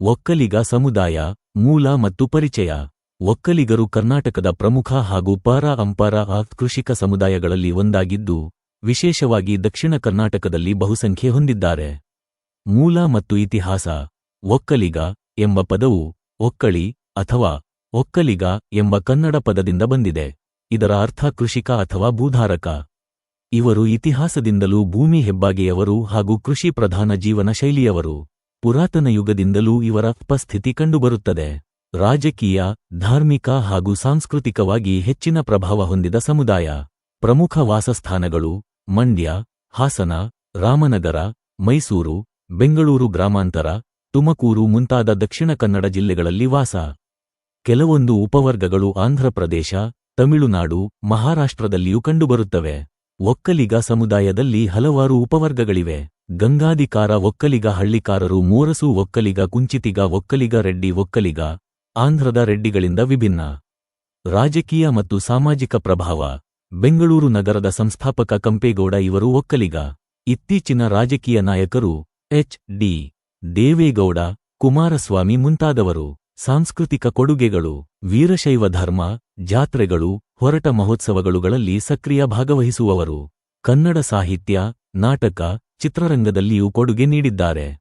ಒಕ್ಕಲಿಗ ಸಮುದಾಯ, ಮೂಲ ಮತ್ತು ಪರಿಚಯ. ಒಕ್ಕಲಿಗರು ಕರ್ನಾಟಕದ ಪ್ರಮುಖ ಹಾಗೂ ಪರ ಕೃಷಿಕ ಸಮುದಾಯಗಳಲ್ಲಿ ಒಂದಾಗಿದ್ದು, ವಿಶೇಷವಾಗಿ ದಕ್ಷಿಣ ಕರ್ನಾಟಕದಲ್ಲಿ ಬಹುಸಂಖ್ಯೆ ಹೊಂದಿದ್ದಾರೆ. ಮೂಲ ಮತ್ತು ಇತಿಹಾಸ. ಒಕ್ಕಲಿಗ ಎಂಬ ಪದವು ಒಕ್ಕಳಿ ಅಥವಾ ಒಕ್ಕಲಿಗ ಎಂಬ ಕನ್ನಡ ಪದದಿಂದ ಬಂದಿದೆ. ಇದರ ಅರ್ಥ ಕೃಷಿಕ ಅಥವಾ ಭೂಧಾರಕ. ಇವರು ಇತಿಹಾಸದಿಂದಲೂ ಭೂಮಿ ಹೆಬ್ಬಾಗೆಯವರು ಹಾಗೂ ಕೃಷಿ ಪ್ರಧಾನ ಜೀವನ ಶೈಲಿಯವರು. ಪುರಾತನ ಯುಗದಿಂದಲೂ ಇವರ ಉಪಸ್ಥಿತಿ ಕಂಡುಬರುತ್ತದೆ. ರಾಜಕೀಯ, ಧಾರ್ಮಿಕ ಹಾಗೂ ಸಾಂಸ್ಕೃತಿಕವಾಗಿ ಹೆಚ್ಚಿನ ಪ್ರಭಾವ ಹೊಂದಿದ ಸಮುದಾಯ. ಪ್ರಮುಖ ವಾಸಸ್ಥಾನಗಳು ಮಂಡ್ಯ, ಹಾಸನ, ರಾಮನಗರ, ಮೈಸೂರು, ಬೆಂಗಳೂರು ಗ್ರಾಮಾಂತರ, ತುಮಕೂರು ಮುಂತಾದ ದಕ್ಷಿಣ ಕನ್ನಡ ಜಿಲ್ಲೆಗಳಲ್ಲಿ ವಾಸ. ಕೆಲವೊಂದು ಉಪವರ್ಗಗಳು ಆಂಧ್ರಪ್ರದೇಶ, ತಮಿಳುನಾಡು, ಮಹಾರಾಷ್ಟ್ರದಲ್ಲಿಯೂ ಕಂಡುಬರುತ್ತವೆ. ಒಕ್ಕಲಿಗ ಸಮುದಾಯದಲ್ಲಿ ಹಲವಾರು ಉಪವರ್ಗಗಳಿವೆ. ಗಂಗಾಧಿಕಾರ ಒಕ್ಕಲಿಗ, ಹಳ್ಳಿಕಾರರು, ಮೂರಸು ಒಕ್ಕಲಿಗ, ಕುಂಚಿತಿಗ ಒಕ್ಕಲಿಗ, ರೆಡ್ಡಿ ಒಕ್ಕಲಿಗ. ಆಂಧ್ರದ ರೆಡ್ಡಿಗಳಿಂದ ವಿಭಿನ್ನ. ರಾಜಕೀಯ ಮತ್ತು ಸಾಮಾಜಿಕ ಪ್ರಭಾವ. ಬೆಂಗಳೂರು ನಗರದ ಸಂಸ್ಥಾಪಕ ಕೆಂಪೇಗೌಡ ಇವರು ಒಕ್ಕಲಿಗ. ಇತ್ತೀಚಿನ ರಾಜಕೀಯ ನಾಯಕರು ಎಚ್.ಡಿ. ದೇವೇಗೌಡ, ಕುಮಾರಸ್ವಾಮಿ ಮುಂತಾದವರು. ಸಾಂಸ್ಕೃತಿಕ ಕೊಡುಗೆಗಳು. ವೀರಶೈವ ಧರ್ಮ, ಜಾತ್ರೆಗಳು, ಹೊರಟ ಮಹೋತ್ಸವಗಳುಗಳಲ್ಲಿ ಸಕ್ರಿಯ ಭಾಗವಹಿಸುವವರು. ಕನ್ನಡ ಸಾಹಿತ್ಯ, ನಾಟಕ, ಚಿತ್ರರಂಗದಲ್ಲಿಯೂ ಕೊಡುಗೆ ನೀಡಿದ್ದಾರೆ.